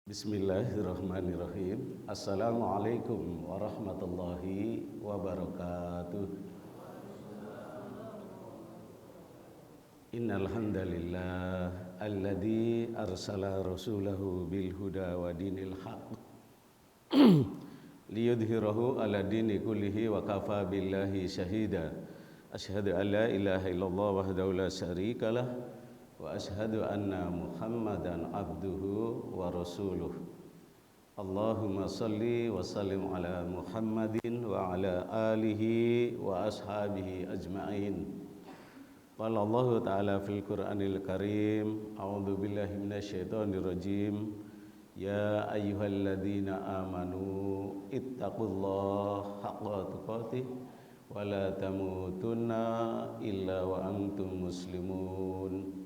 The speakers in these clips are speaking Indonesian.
Bismillahirrahmanirrahim. Assalamualaikum warahmatullahi wabarakatuh. Innal hamdalillah alladzi arsala rasulahu bil huda wa dinil haqq liyudhhirahu ala dini kullihi wa kafa billahi syahida. Asyhadu an la ilaha illallah wahdahu la syarikalah wa asyhadu anna Muhammadan abduhu wa rasuluh. Allahumma salli wa sallim ala Muhammadin wa ala alihi wa ashabihi ajma'in. Qala Allah ta'ala fil Qur'anil Karim, a'udzu billahi minasyaitonir rajim. Ya ayyuhalladzina amanu ittaqullaha haqqa tuqatih wa la tamutunna illa wa antum muslimun.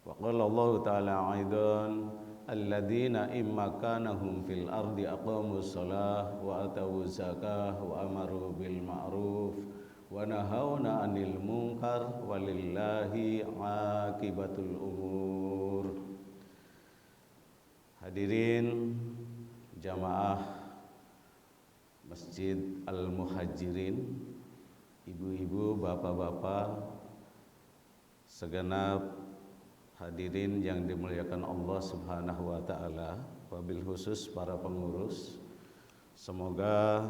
Wa qala Allah ta'ala aidan alladzina immakanahum fil ardi aqamus shalah wa atawuz zakah wa amaru bil ma'ruf wa nahawna 'anil munkar walillahi 'aqibatul umur. Hadirin jamaah Masjid Al-Muhajirin, ibu-ibu, bapak-bapak, segenap hadirin yang dimuliakan Allah Subhanahu wa taala, wabil khusus para pengurus. Semoga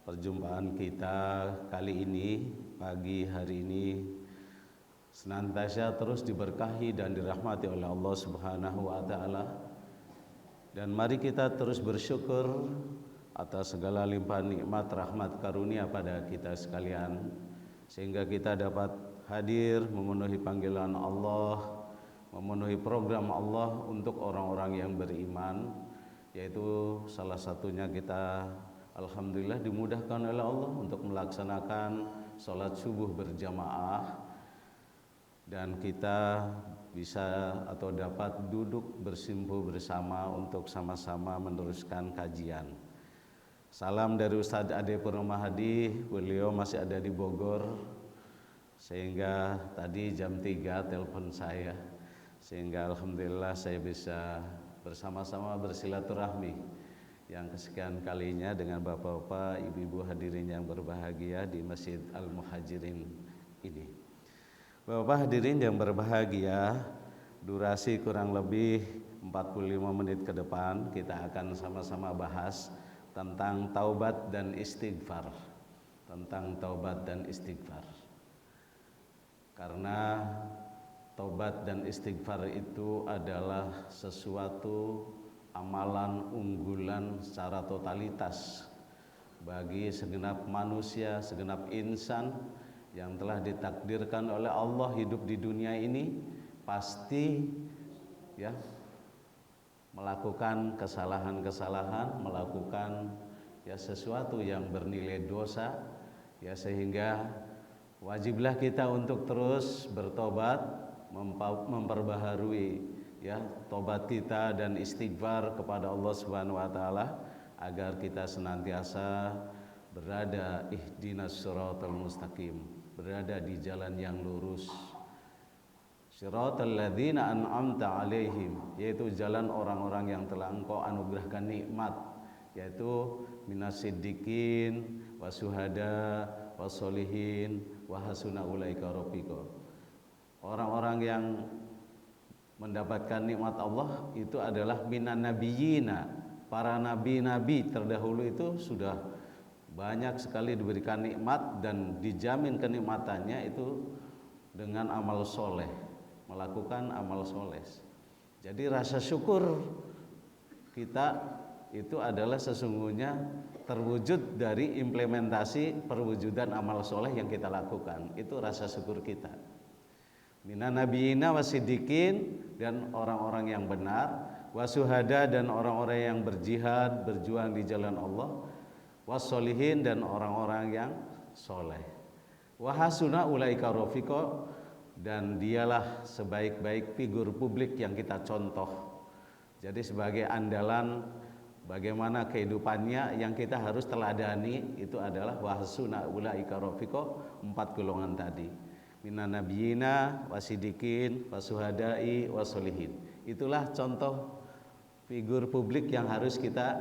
perjumpaan kita kali ini, pagi hari ini, senantiasa terus diberkahi dan dirahmati oleh Allah Subhanahu wa taala. Dan mari kita terus bersyukur atas segala limpahan nikmat rahmat karunia pada kita sekalian, sehingga kita dapat hadir memenuhi panggilan Allah, memenuhi program Allah untuk orang-orang yang beriman, yaitu salah satunya kita alhamdulillah dimudahkan oleh Allah untuk melaksanakan sholat subuh berjamaah, dan kita bisa atau dapat duduk bersimpuh bersama untuk sama-sama meneruskan kajian. Salam dari Ustadz Ade Purnomo Hadi, beliau masih ada di Bogor, sehingga tadi jam 3 telepon saya, sehingga alhamdulillah saya bisa bersama-sama bersilaturahmi yang kesekian kalinya dengan bapak-bapak, ibu-ibu hadirin yang berbahagia di Masjid Al-Muhajirin ini. Bapak hadirin yang berbahagia, durasi kurang lebih 45 menit ke depan kita akan sama-sama bahas tentang taubat dan istighfar. Tentang taubat dan istighfar. Karena taubat dan istighfar itu adalah sesuatu amalan unggulan secara totalitas bagi segenap manusia, segenap insan yang telah ditakdirkan oleh Allah hidup di dunia ini, pasti ya melakukan kesalahan-kesalahan, melakukan ya sesuatu yang bernilai dosa, ya, sehingga wajiblah kita untuk terus bertobat, memperbaharui ya tobat kita dan istighfar kepada Allah Subhanahu wa taala, agar kita senantiasa berada ihdinas siratal mustaqim, berada di jalan yang lurus. Siratal ladzina an'amta alaihim, yaitu jalan orang-orang yang telah Engkau anugerahkan nikmat, yaitu minasiddiqin wasuhada wasolihin wahasuna ulaika rafiqa. Orang-orang yang mendapatkan nikmat Allah itu adalah minan nabiyina, para nabi-nabi terdahulu itu sudah banyak sekali diberikan nikmat dan dijamin kenikmatannya itu dengan amal soleh, melakukan amal soleh. Jadi rasa syukur kita itu adalah sesungguhnya terwujud dari implementasi perwujudan amal soleh yang kita lakukan. Itu rasa syukur kita. Minan nabiyina wasiddiqin, dan orang-orang yang benar, wasuhada, dan orang-orang yang berjihad, berjuang di jalan Allah, wassolihin, dan orang-orang yang soleh, wahasuna ulaika rafiqa, dan dialah sebaik-baik figur publik yang kita contoh. Jadi sebagai andalan bagaimana kehidupannya yang kita harus teladani itu adalah wahasuna ulaika rafiqa, 4 golongan tadi. Minan nabiyina wasidikin wasuhadai wasolihin. Itulah contoh figur publik yang harus kita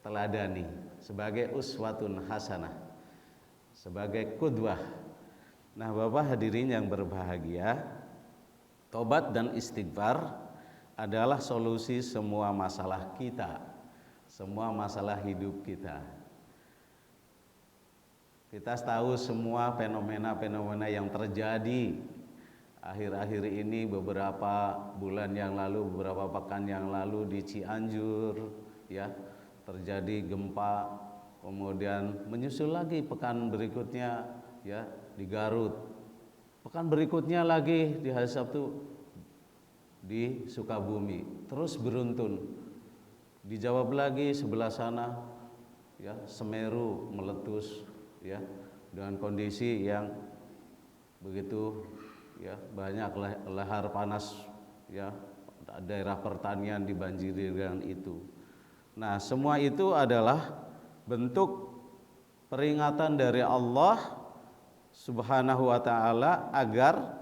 teladani sebagai uswatun hasanah, sebagai qudwah. Nah, Bapak hadirin yang berbahagia, tobat dan istighfar adalah solusi semua masalah kita, semua masalah hidup kita. Kita tahu semua fenomena-fenomena yang terjadi akhir-akhir ini, beberapa bulan yang lalu, beberapa pekan yang lalu di Cianjur, ya, terjadi gempa, kemudian menyusul lagi pekan berikutnya, ya, di Garut. Pekan berikutnya lagi di hari Sabtu di Sukabumi, terus beruntun. Dijawab lagi sebelah sana, ya, Semeru meletus, ya, dengan kondisi yang begitu, ya, banyak lahar panas, ya, daerah pertanian dibanjiri dengan itu. Nah, semua itu adalah bentuk peringatan dari Allah Subhanahu wa ta'ala agar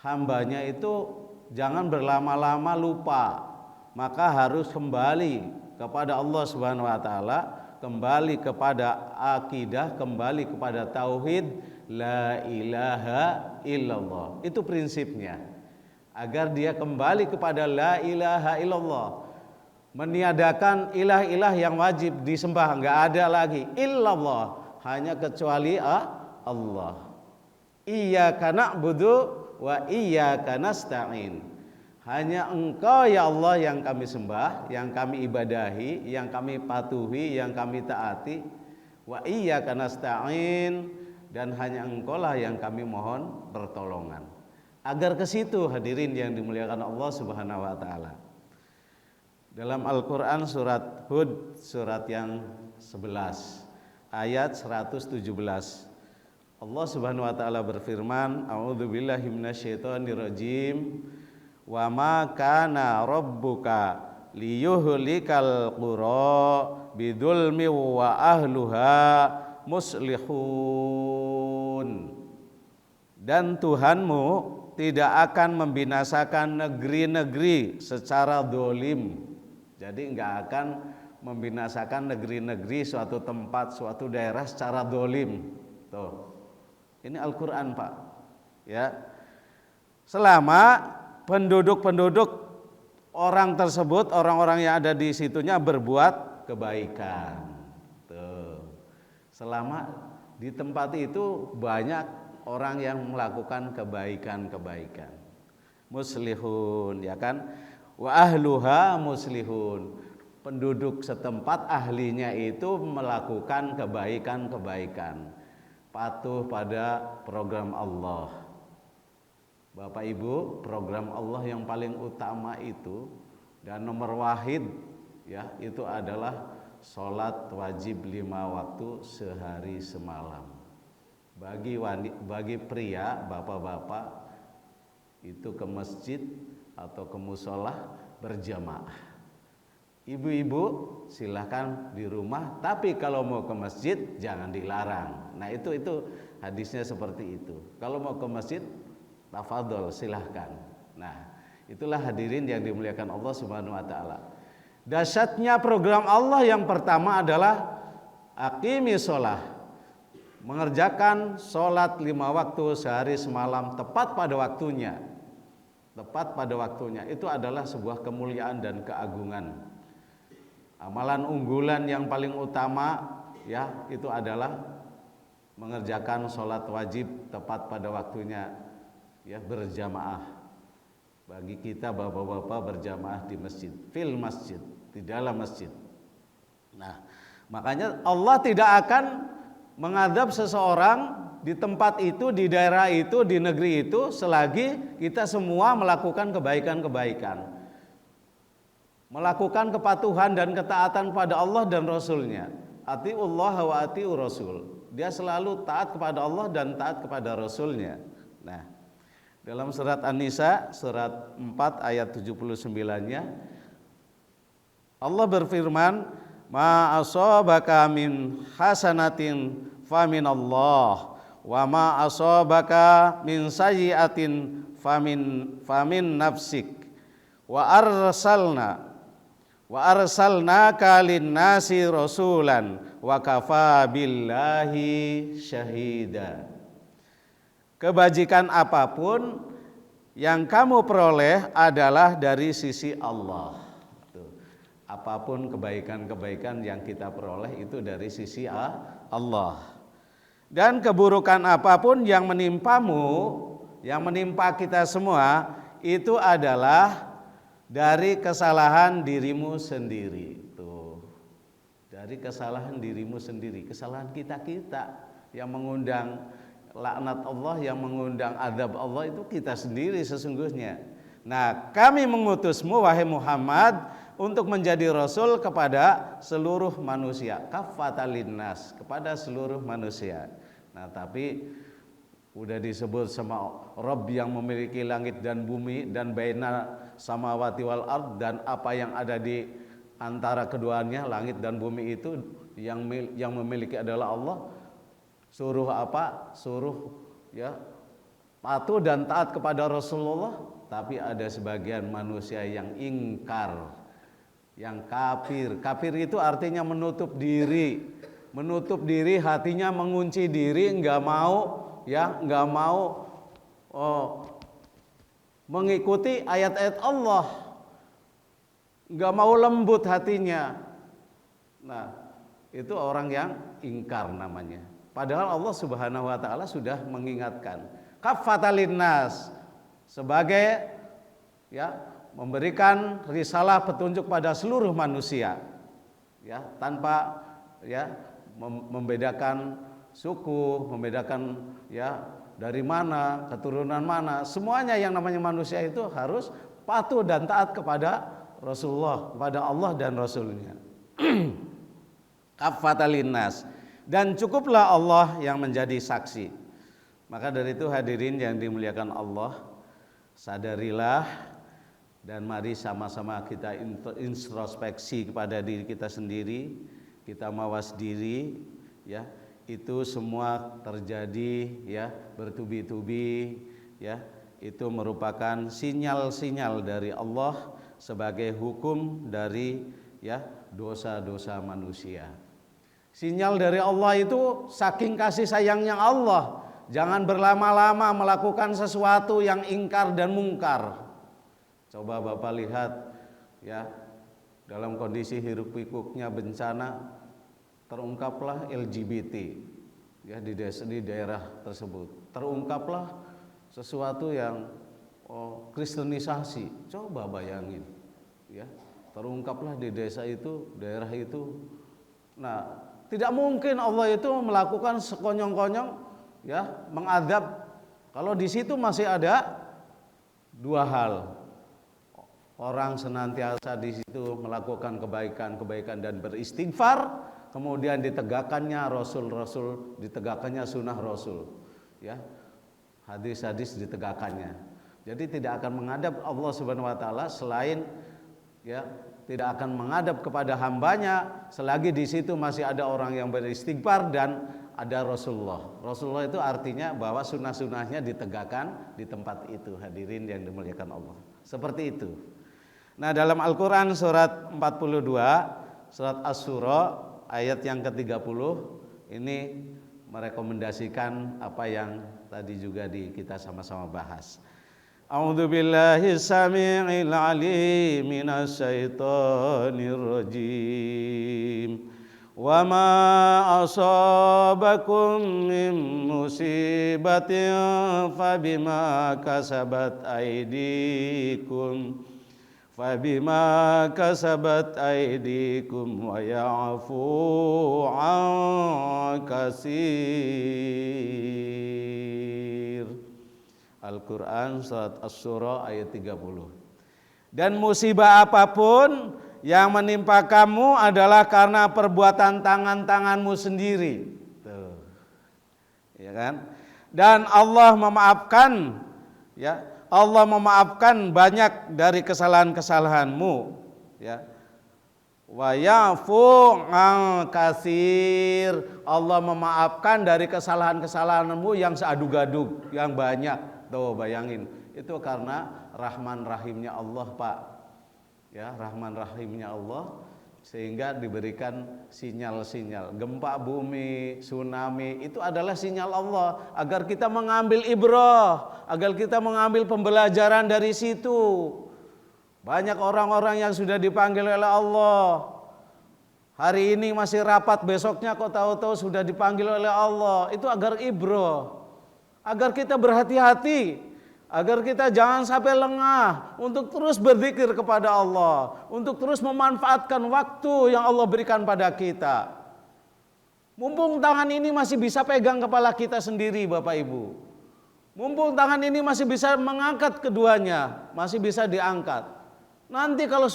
hambanya itu jangan berlama-lama lupa, maka harus kembali kepada Allah Subhanahu wa ta'ala, kembali kepada akidah, kembali kepada tauhid la ilaha illallah. Itu prinsipnya, agar dia kembali kepada la ilaha illallah, meniadakan ilah-ilah yang wajib disembah, enggak ada lagi illallah, hanya kecuali Allah. Iyyaka na'budu wa iyyaka nasta'in. Hanya Engkau ya Allah yang kami sembah, yang kami ibadahi, yang kami patuhi, yang kami taati. Wa iyyaka nasta'in, dan hanya Engkau lah yang kami mohon pertolongan. Agar ke situ hadirin yang dimuliakan Allah Subhanahu wa taala. Dalam Al-Qur'an surat Hud surat yang 11 ayat 117, Allah Subhanahu wa taala berfirman, a'udzubillahi minasyaitonirrajim, wa ma kana rabbuka liyuhlikal qura bidzulmi wa ahluha muslihun. Dan Tuhanmu tidak akan membinasakan negeri-negeri secara dolim. Jadi enggak akan membinasakan negeri-negeri, suatu tempat, suatu daerah secara dolim. Tuh, ini Al-Quran Pak, ya. Selama penduduk-penduduk orang tersebut, orang-orang yang ada di situnya berbuat kebaikan. Tuh. Selama di tempat itu banyak orang yang melakukan kebaikan-kebaikan. Muslihun, ya kan? Wa ahluha muslihun. Penduduk setempat ahlinya itu melakukan kebaikan-kebaikan, patuh pada program Allah. Bapak Ibu, program Allah yang paling utama itu dan nomor wahid, ya, itu adalah sholat wajib 5 waktu sehari semalam. Bagi pria, bapak-bapak itu ke masjid atau ke musola berjamaah. Ibu-ibu silahkan di rumah, tapi kalau mau ke masjid jangan dilarang. Nah, itu hadisnya seperti itu. Kalau mau ke masjid, tafadhol, silahkan. Nah, itulah hadirin yang dimuliakan Allah Subhanahu wa taala. Dahsyatnya program Allah yang pertama adalah aqimis shalah. Mengerjakan sholat 5 waktu sehari semalam tepat pada waktunya. Tepat pada waktunya itu adalah sebuah kemuliaan dan keagungan. Amalan unggulan yang paling utama, ya, itu adalah mengerjakan sholat wajib tepat pada waktunya, ya, berjamaah. Bagi kita bapak-bapak berjamaah di masjid, fil masjid, di dalam masjid. Nah, makanya Allah tidak akan mengadab seseorang di tempat itu, di daerah itu, di negeri itu selagi kita semua melakukan kebaikan-kebaikan, melakukan kepatuhan dan ketaatan pada Allah dan Rasulnya. Atiullah wa atiur Rasul. Dia selalu taat kepada Allah dan taat kepada Rasulnya. Nah, dalam surat An-Nisa surat 4 ayat 79-nya Allah berfirman, ma asabaka min hasanatin famin Allah wa ma asabaka min sayyi'atin famin nafsik wa arsalnaka linnasi rasulan wa kafa billahi syahida. Kebajikan apapun yang kamu peroleh adalah dari sisi Allah. Apapun kebaikan-kebaikan yang kita peroleh itu dari sisi Allah. Dan keburukan apapun yang menimpamu, yang menimpa kita semua, itu adalah dari kesalahan dirimu sendiri. Tuh. Dari kesalahan dirimu sendiri, kesalahan kita yang mengundang laknat Allah, yang mengundang azab Allah itu kita sendiri sesungguhnya. Nah, kami mengutusmu wahai Muhammad untuk menjadi rasul kepada seluruh manusia, kaffatan linnas, kepada seluruh manusia. Nah, tapi udah disebut sama Rabb yang memiliki langit dan bumi dan baina samawati wal ard, dan apa yang ada di antara keduanya, langit dan bumi itu yang memiliki adalah Allah. Suruh apa? Suruh ya patuh dan taat kepada Rasulullah, tapi ada sebagian manusia yang ingkar, yang kafir. Kafir itu artinya menutup diri, hatinya mengunci diri, nggak mau mengikuti ayat-ayat Allah, nggak mau lembut hatinya. Nah, itu orang yang ingkar namanya. Padahal Allah Subhanahu wa taala sudah mengingatkan, kaffatan linnas, sebagai ya memberikan risalah petunjuk pada seluruh manusia, ya tanpa ya membedakan suku, membedakan ya dari mana, keturunan mana, semuanya yang namanya manusia itu harus patuh dan taat kepada Rasulullah, kepada Allah dan Rasulnya. Kaffatan linnas, dan cukuplah Allah yang menjadi saksi. Maka dari itu hadirin yang dimuliakan Allah, sadarilah dan mari sama-sama kita introspeksi kepada diri kita sendiri, kita mawas diri, ya itu semua terjadi ya bertubi-tubi, ya itu merupakan sinyal-sinyal dari Allah sebagai hukum dari ya dosa-dosa manusia. Sinyal dari Allah itu saking kasih sayangnya Allah, jangan berlama-lama melakukan sesuatu yang ingkar dan mungkar. Coba Bapak lihat ya, dalam kondisi hiruk pikuknya bencana, terungkaplah LGBT ya di daerah tersebut. Terungkaplah sesuatu yang kristenisasi. Coba bayangin ya, terungkaplah di desa itu, daerah itu. Nah, tidak mungkin Allah itu melakukan sekonyong-konyong ya, mengadab. Kalau di situ masih ada dua hal. Orang senantiasa di situ melakukan kebaikan-kebaikan dan beristighfar, kemudian ditegakkannya Rasul-Rasul, ditegakkannya sunnah Rasul, ya, hadis-hadis ditegakkannya. Jadi tidak akan menghadap Allah Subhanahu Wa Taala selain, ya, tidak akan menghadap kepada hambanya selagi di situ masih ada orang yang beristighfar dan ada Rasulullah. Rasulullah itu artinya bahwa sunnah-sunnahnya ditegakkan di tempat itu. Hadirin yang dimuliakan Allah. Seperti itu. Nah, dalam Al-Quran surat 42, surat Asy-Syura ayat yang ke-30 ini merekomendasikan apa yang tadi juga kita sama-sama bahas. A'udzu billahi samii'il 'aliim minasy syaithaanir rajiim. Wa ma asabakum min musibatin fabima kasabat aydikum wa ya'fu 'an katsir. Al-Quran surat Asy-Syura ayat 30. Dan musibah apapun yang menimpa kamu adalah karena perbuatan tangan-tanganmu sendiri. Tuh. Ya kan? Dan Allah memaafkan, ya. Allah memaafkan banyak dari kesalahan-kesalahanmu, ya. Wa ya'fu 'an katsir. Allah memaafkan dari kesalahan-kesalahanmu yang seadug-adug, yang banyak. Tuh bayangin, itu karena Rahman Rahimnya Allah, Pak. ya Rahman Rahimnya Allah, sehingga diberikan sinyal-sinyal. Gempa bumi, tsunami itu adalah sinyal Allah agar kita mengambil ibrah, agar kita mengambil pembelajaran dari situ. Banyak orang-orang yang sudah dipanggil oleh Allah, hari ini masih rapat, besoknya kok tahu-tahu sudah dipanggil oleh Allah. Itu agar ibrah, agar kita berhati-hati, agar kita jangan sampai lengah untuk terus berzikir kepada Allah, untuk terus memanfaatkan waktu yang Allah berikan pada kita. Mumpung tangan ini masih bisa pegang kepala kita sendiri, Bapak Ibu. Mumpung tangan ini masih bisa mengangkat keduanya, masih bisa diangkat. Nanti kalau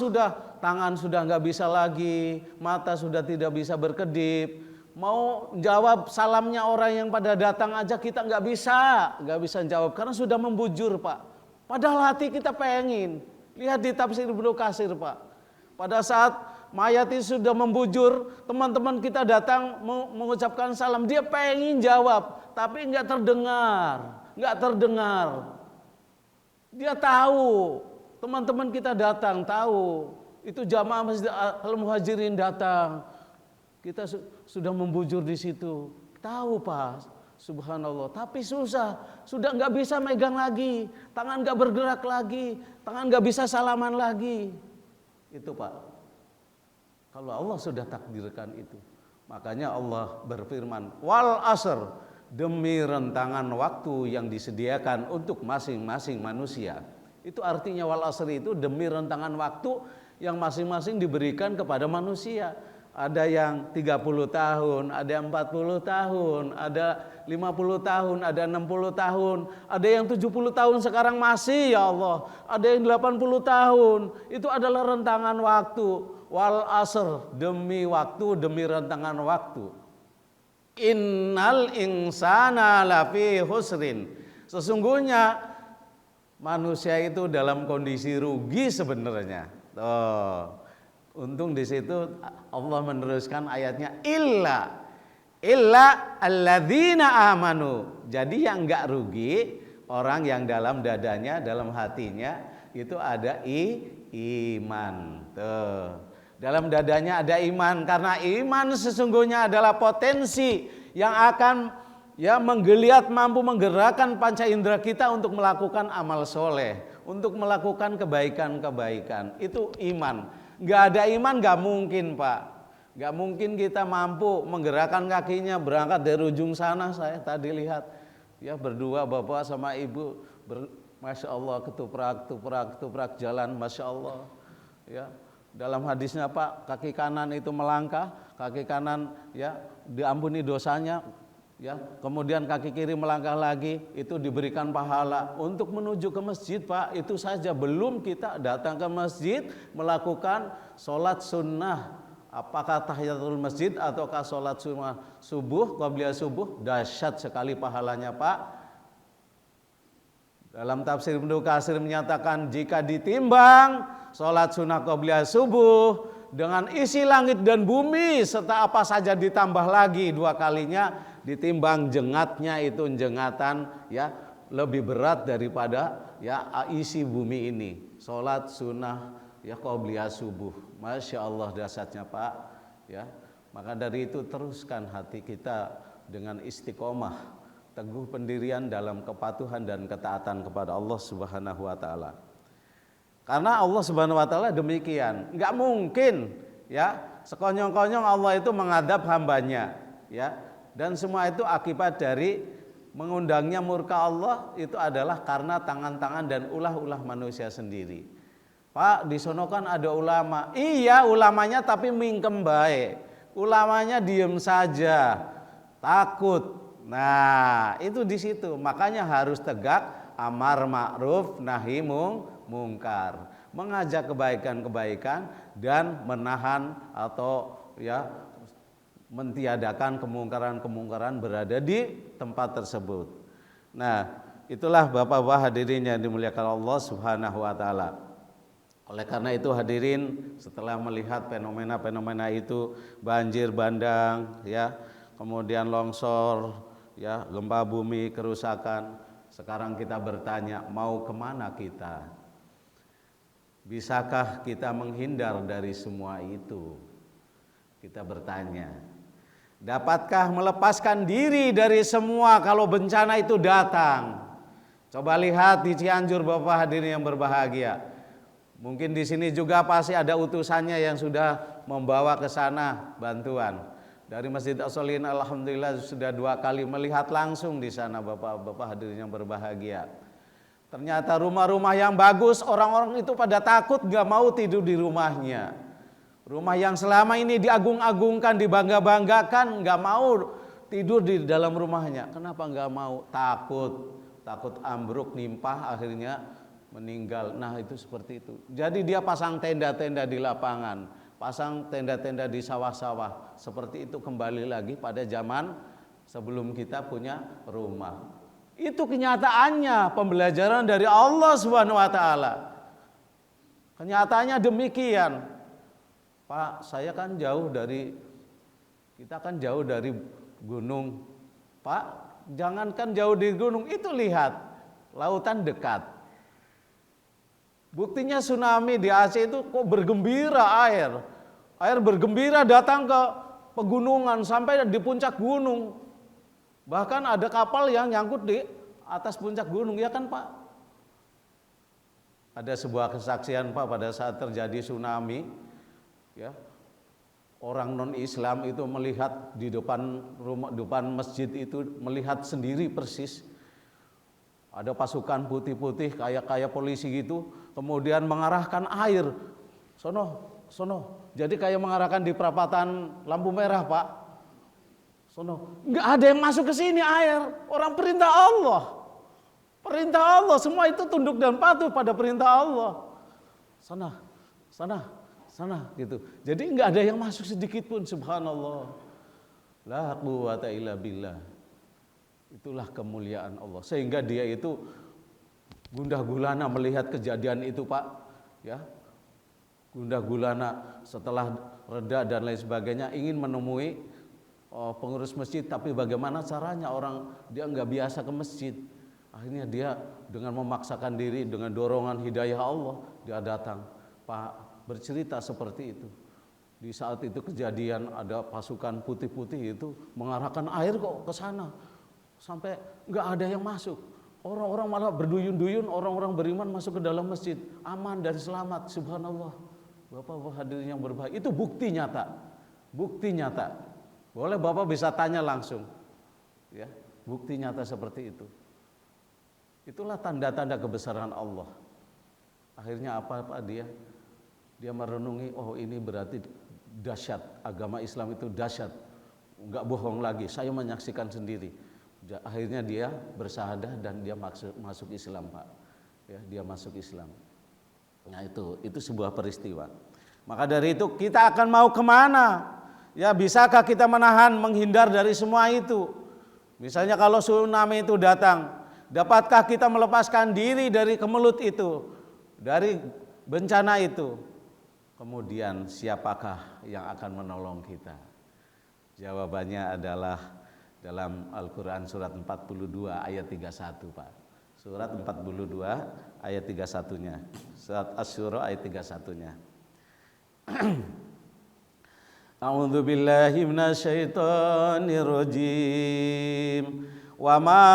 tangan sudah nggak bisa lagi, mata sudah tidak bisa berkedip, mau jawab salamnya orang yang pada datang aja kita nggak bisa jawab karena sudah membujur, Pak. Padahal hati kita pengen. Lihat di tafsir Ibnu Katsir, Pak. Pada saat mayat itu sudah membujur, teman-teman kita datang mengucapkan salam, dia pengen jawab, tapi nggak terdengar. Dia tahu, teman-teman kita datang tahu, itu jamaah Masjid Al-Muhajirin datang. Kita sudah membujur di situ, tahu Pak, subhanallah. Tapi susah, sudah nggak bisa megang lagi, tangan nggak bergerak lagi, tangan nggak bisa salaman lagi. Itu Pak, kalau Allah sudah takdirkan itu. Makanya Allah berfirman, wal asr, demi rentangan waktu yang disediakan untuk masing-masing manusia. Itu artinya wal asr itu demi rentangan waktu yang masing-masing diberikan kepada manusia. Ada yang 30 tahun, ada yang 40 tahun, ada 50 tahun, ada 60 tahun, ada yang 70 tahun sekarang masih, ya Allah. Ada yang 80 tahun, itu adalah rentangan waktu. Wal asr, demi waktu, demi rentangan waktu. Innal insana lafi husrin. Sesungguhnya manusia itu dalam kondisi rugi sebenarnya. Untung di situ Allah meneruskan ayatnya illa alladzina amanu. Jadi yang enggak rugi orang yang dalam dadanya, dalam hatinya itu ada iman. Dalam dadanya ada iman, karena iman sesungguhnya adalah potensi yang akan menggeliat, mampu menggerakkan panca indera kita untuk melakukan amal soleh, untuk melakukan kebaikan-kebaikan. Itu iman. Nggak ada iman nggak mungkin, Pak. Nggak mungkin kita mampu menggerakkan kakinya berangkat dari ujung sana. Saya tadi lihat ya berdua bapak sama ibu, masya Allah, ketuprak jalan, masya Allah. Ya, dalam hadisnya Pak, kaki kanan itu melangkah, kaki kanan ya diampuni dosanya. Ya, kemudian kaki kiri melangkah lagi, itu diberikan pahala untuk menuju ke masjid, Pak. Itu saja, belum kita datang ke masjid melakukan sholat sunnah, apakah tahiyatul masjid ataukah sholat subuh, qabliyah subuh, dahsyat sekali pahalanya, Pak. Dalam tafsir Ibnu Katsir menyatakan, jika ditimbang sholat sunnah qabliyah subuh dengan isi langit dan bumi serta apa saja ditambah lagi 2 kalinya, ditimbang jengatnya itu jengatan ya lebih berat daripada ya isi bumi ini. Salat sunnah ya qabliyah subuh. Masya Allah dahsyatnya, Pak. Ya, maka dari itu teruskan hati kita dengan istiqomah, teguh pendirian dalam kepatuhan dan ketaatan kepada Allah Subhanahu wa taala. Karena Allah Subhanahu wa taala demikian, enggak mungkin ya sekonyong-konyong Allah itu mengadab hambanya, ya. Dan semua itu akibat dari mengundangnya murka Allah, itu adalah karena tangan-tangan dan ulah-ulah manusia sendiri. Pak, di sono kan ada ulama. Iya, ulamanya tapi mingkem baik. Ulamanya diem saja, takut. Nah, itu di situ. Makanya harus tegak amar ma'ruf nahi mungkar. Mengajak kebaikan-kebaikan dan menahan atau ya mentiadakan kemungkaran-kemungkaran berada di tempat tersebut. Nah, itulah Bapak-bapak hadirin yang dimuliakan Allah Subhanahu wa taala. Oleh karena itu hadirin, setelah melihat fenomena-fenomena itu, banjir bandang ya, kemudian longsor ya, gempa bumi, kerusakan, sekarang kita bertanya, mau kemana kita? Bisakah kita menghindar dari semua itu? Kita bertanya. Dapatkah melepaskan diri dari semua kalau bencana itu datang? Coba lihat di Cianjur Bapak hadirin yang berbahagia. Mungkin di sini juga pasti ada utusannya yang sudah membawa ke sana bantuan. Dari Masjid As-Solihin alhamdulillah sudah 2 kali melihat langsung di sana Bapak-bapak hadirin yang berbahagia. Ternyata rumah-rumah yang bagus, orang-orang itu pada takut gak mau tidur di rumahnya. Rumah yang selama ini diagung-agungkan, dibangga-banggakan, gak mau tidur di dalam rumahnya. Kenapa gak mau? Takut ambruk, nimpah, akhirnya meninggal. Nah itu seperti itu. Jadi dia pasang tenda-tenda di lapangan, pasang tenda-tenda di sawah-sawah. Seperti itu kembali lagi pada zaman sebelum kita punya rumah. Itu kenyataannya, pembelajaran dari Allah Subhanahu wa taala. Kenyataannya demikian. Pak, saya kan kita kan jauh dari gunung. Pak, jangankan jauh di gunung, itu lihat, lautan dekat. Buktinya tsunami di Aceh itu kok bergembira air. Air bergembira datang ke pegunungan sampai di puncak gunung. Bahkan ada kapal yang nyangkut di atas puncak gunung, ya kan Pak? Ada sebuah kesaksian Pak pada saat terjadi tsunami, ya. Orang non-Islam itu melihat di depan masjid itu, melihat sendiri persis. Ada pasukan putih-putih kayak polisi gitu, kemudian mengarahkan air. Sono. Jadi kayak mengarahkan di perapatan lampu merah, Pak. Sono, nggak ada yang masuk ke sini air. Orang perintah Allah. Perintah Allah, semua itu tunduk dan patuh pada perintah Allah. Sana gitu. Jadi nggak ada yang masuk sedikit pun, subhanallah. La quwwata illa billah. Itulah kemuliaan Allah. Sehingga dia itu gundah gulana melihat kejadian itu, Pak. Ya. Gundah gulana setelah reda dan lain sebagainya ingin menemui pengurus masjid, tapi bagaimana caranya, orang dia nggak biasa ke masjid. Akhirnya dia dengan memaksakan diri, dengan dorongan hidayah Allah, dia datang. Pak, bercerita seperti itu. Di saat itu kejadian ada pasukan putih-putih itu mengarahkan air kok ke sana. Sampai nggak ada yang masuk. Orang-orang malah berduyun-duyun, orang-orang beriman masuk ke dalam masjid. Aman dan selamat, subhanallah. Bapak-bapak hadirin yang berbahagia, itu bukti nyata. Bukti nyata. Boleh Bapak bisa tanya langsung, ya, bukti nyata seperti itu. Itulah tanda-tanda kebesaran Allah. Akhirnya apa dia? Dia merenungi, oh ini berarti dahsyat, agama Islam itu dahsyat, nggak bohong lagi. Saya menyaksikan sendiri. Akhirnya dia bersahadah dan dia masuk Islam, Pak. Ya, dia masuk Islam. Nah itu sebuah peristiwa. Maka dari itu kita akan mau kemana? Ya, bisakah kita menahan, menghindar dari semua itu? Misalnya kalau tsunami itu datang, dapatkah kita melepaskan diri dari kemelut itu, dari bencana itu? Kemudian siapakah yang akan menolong kita? Jawabannya adalah dalam Al-Quran surat 42 ayat 31, Pak. Surat 42 ayat 31-nya. Surat Asy-Syura ayat 31-nya. A'udzu billahi minasyaitonir rajim. Wa ma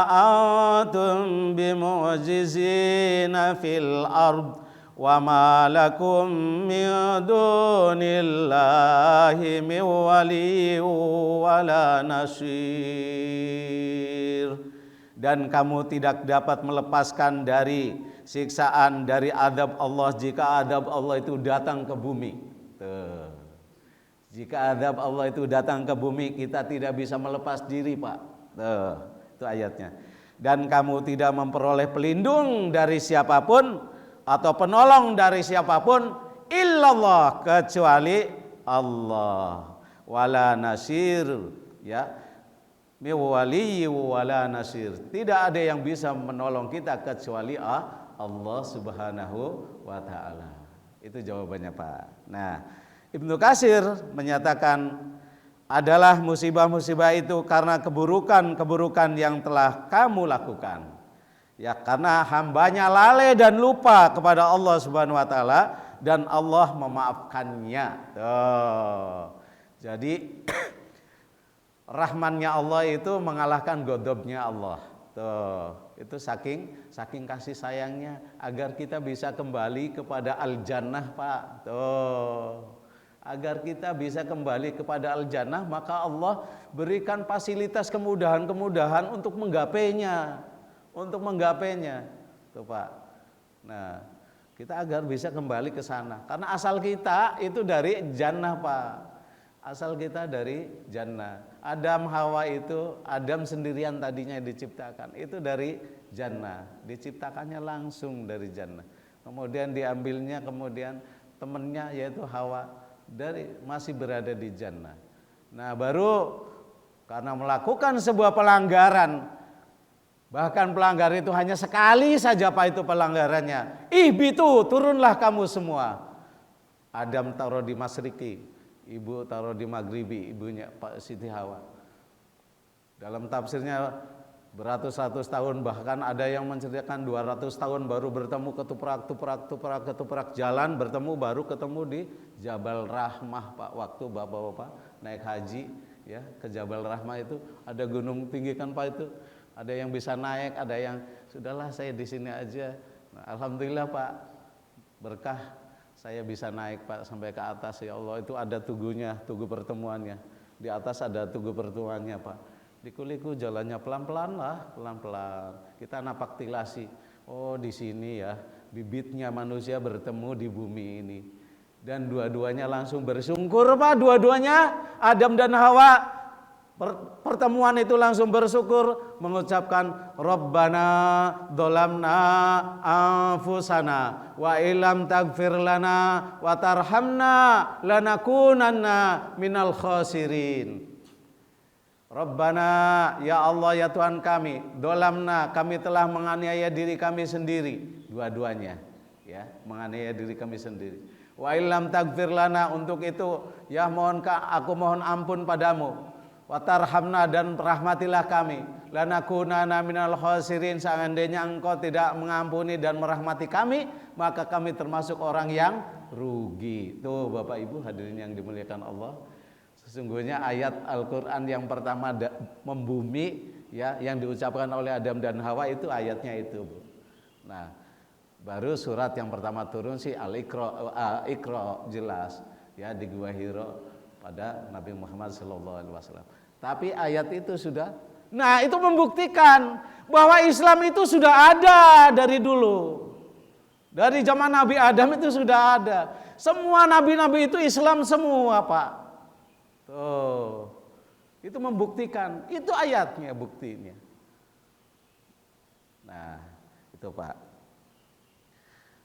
antum bimu'jizina fil ard wa ma lakum min dunillahi min waliyyin wala nasir. Dan kamu tidak dapat melepaskan dari siksaan, dari adab Allah jika adab Allah itu datang ke bumi. Tuh. Jika adab Allah itu datang ke bumi, kita tidak bisa melepas diri, Pak. Itu ayatnya. Dan kamu tidak memperoleh pelindung dari siapapun atau penolong dari siapapun illallah, kecuali Allah. Wala nasir, ya. Mi waliyyi wala nasir. Tidak ada yang bisa menolong kita kecuali Allah Subhanahu wa taala. Itu jawabannya, Pak. Nah, Ibnu Katsir menyatakan adalah musibah-musibah itu karena keburukan-keburukan yang telah kamu lakukan. Ya, karena hambanya lalai dan lupa kepada Allah Subhanahu wa taala dan Allah memaafkannya. Tuh. Jadi rahmannya Allah itu mengalahkan godobnya Allah. Tuh, itu saking kasih sayangnya agar kita bisa kembali kepada al-jannah, Pak. Tuh. Agar kita bisa kembali kepada al-jannah, maka Allah berikan fasilitas kemudahan-kemudahan untuk menggapainya. Tuh, Pak. Nah, kita agar bisa kembali ke sana. Karena asal kita itu dari jannah, Pak. Asal kita dari jannah. Adam Hawa itu, Adam sendirian tadinya diciptakan, itu dari jannah, diciptakannya langsung dari jannah. Kemudian diambilnya kemudian temannya yaitu Hawa masih berada di jannah. Nah, baru karena melakukan sebuah pelanggaran, bahkan pelanggar itu hanya sekali saja Pak itu pelanggarannya. Ihbitu, turunlah kamu semua. Adam taruh di Masriki, ibu taruh di Maghribi, ibunya Pak Siti Hawa. Dalam tafsirnya beratus-ratus tahun, bahkan ada yang menceritakan 200 tahun baru bertemu, ketuprak jalan bertemu, baru ketemu di Jabal Rahmah, Pak. Waktu bapak-bapak naik haji ya ke Jabal Rahmah itu ada gunung tinggi kan Pak itu. Ada yang bisa naik, ada yang sudahlah saya di sini aja. Nah, alhamdulillah Pak, berkah saya bisa naik Pak sampai ke atas, ya Allah. Itu ada tugunya, tugu pertemuannya. Di atas ada tugu pertemuannya Pak. Liku-liku jalannya pelan-pelan lah, pelan-pelan. Kita napak tilasi. Oh, di sini ya bibitnya manusia bertemu di bumi ini. Dan dua-duanya langsung bersungkur Pak, dua-duanya Adam dan Hawa. Pertemuan itu langsung bersyukur, mengucapkan Rabbana dzalamna anfusana wa illam taghfir lana wa tarhamna lanakunanna minal khasirin. Rabbana, ya Allah ya Tuhan kami, dzalamna, kami telah menganiaya diri kami sendiri, dua-duanya ya, menganiaya diri kami sendiri. Wa illam taghfir lana, untuk itu ya aku mohon ampun padamu. Wa tarhamna, dan rahmatilah kami, lanakunana minal khasirin, seandainya engkau tidak mengampuni dan merahmati kami, maka kami termasuk orang yang rugi. Tuh Bapak Ibu hadirin yang dimuliakan Allah, sesungguhnya ayat Al-Qur'an yang pertama membumi ya, yang diucapkan oleh Adam dan Hawa itu ayatnya itu, Bu. Nah, baru surat yang pertama turun sih Al-Iqra, jelas ya, di Gua Hiro pada Nabi Muhammad SAW. Tapi ayat itu sudah, nah itu membuktikan bahwa Islam itu sudah ada dari dulu. Dari zaman Nabi Adam itu sudah ada. Semua nabi-nabi itu Islam semua Pak. Tuh, itu membuktikan, itu ayatnya buktinya. Nah itu Pak.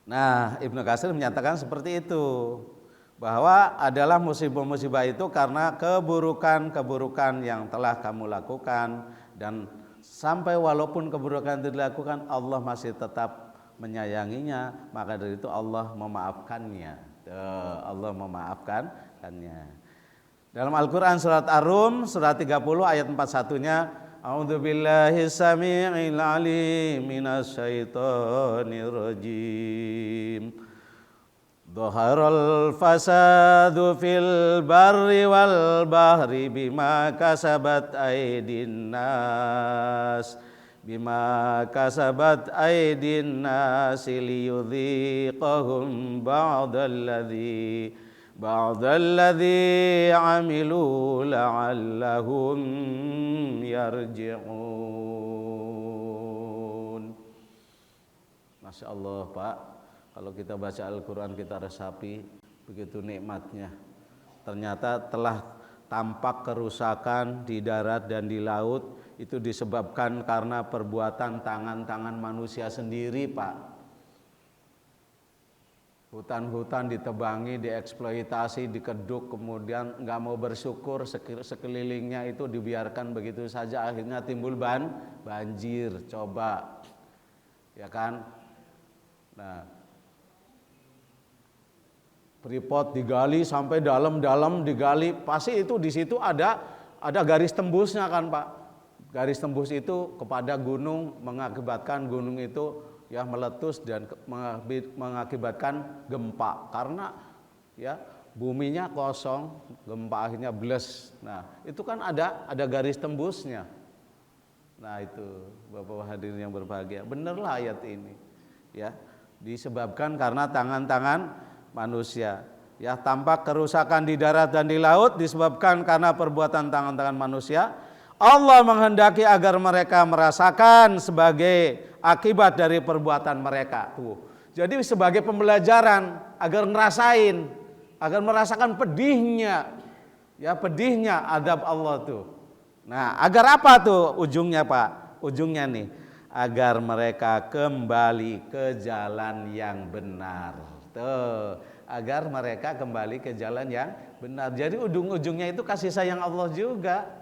Nah Ibnu Katsir menyatakan seperti itu, bahwa adalah musibah-musibah itu karena keburukan-keburukan yang telah kamu lakukan, dan sampai walaupun keburukan itu dilakukan Allah masih tetap menyayanginya, maka dari itu Allah memaafkannya. Allah memaafkannya. Dalam Al-Qur'an surat Ar-Rum surat 30 ayat 41-nya, A'udzubillahi samii'il 'aliim minasyaitonir rajim. Dhaharal fasadu fil barri wal bahri bima kasabat aydin nas liyudhiqahum ba'dalladhi amilu la'allahum yarji'un. Masya Allah Pak, kalau kita baca Al-Quran kita resapi, begitu nikmatnya. Ternyata telah tampak kerusakan di darat dan di laut, itu disebabkan karena perbuatan tangan-tangan manusia sendiri Pak. Hutan-hutan ditebangi, dieksploitasi, dikeduk, kemudian nggak mau bersyukur, sekelilingnya itu dibiarkan begitu saja, akhirnya timbul banjir, coba. Ya kan? Nah, Freeport digali sampai dalam-dalam digali, pasti itu di situ ada garis tembusnya kan Pak. Garis tembus itu kepada gunung, mengakibatkan gunung itu ya meletus dan mengakibatkan gempa karena ya buminya kosong, gempa akhirnya bles. Nah, itu kan ada garis tembusnya. Nah, itu Bapak hadirin yang berbahagia, benerlah ayat ini. Ya, disebabkan karena tangan-tangan manusia. Ya, tampak kerusakan di darat dan di laut disebabkan karena perbuatan tangan-tangan manusia. Allah menghendaki agar mereka merasakan sebagai akibat dari perbuatan mereka. Tuh. Jadi sebagai pembelajaran agar ngerasain, agar merasakan pedihnya. Ya, pedihnya adab Allah tuh. Nah, agar apa tuh ujungnya, Pak? Ujungnya nih, agar mereka kembali ke jalan yang benar. Tuh, agar mereka kembali ke jalan yang benar. Jadi ujung-ujungnya itu kasih sayang Allah juga.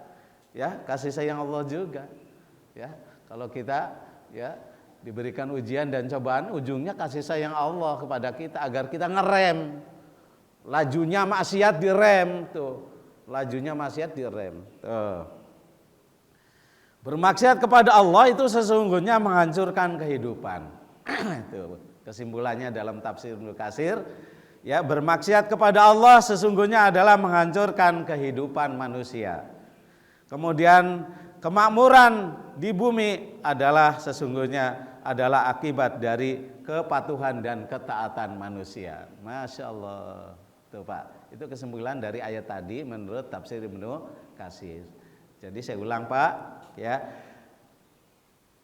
Ya, kasih sayang Allah juga. Ya, kalau kita ya diberikan ujian dan cobaan, ujungnya kasih sayang Allah kepada kita agar kita ngerem. Lajunya maksiat direm tuh. Lajunya maksiat direm. Tuh. Bermaksiat kepada Allah itu sesungguhnya menghancurkan kehidupan. Itu kesimpulannya dalam tafsir Ibnu Katsir. Ya, bermaksiat kepada Allah sesungguhnya adalah menghancurkan kehidupan manusia. Kemudian kemakmuran di bumi adalah sesungguhnya adalah akibat dari kepatuhan dan ketaatan manusia. Masya Allah. Tuh Pak, itu kesimpulan dari ayat tadi menurut tafsir Ibnu Katsir. Jadi saya ulang Pak, ya.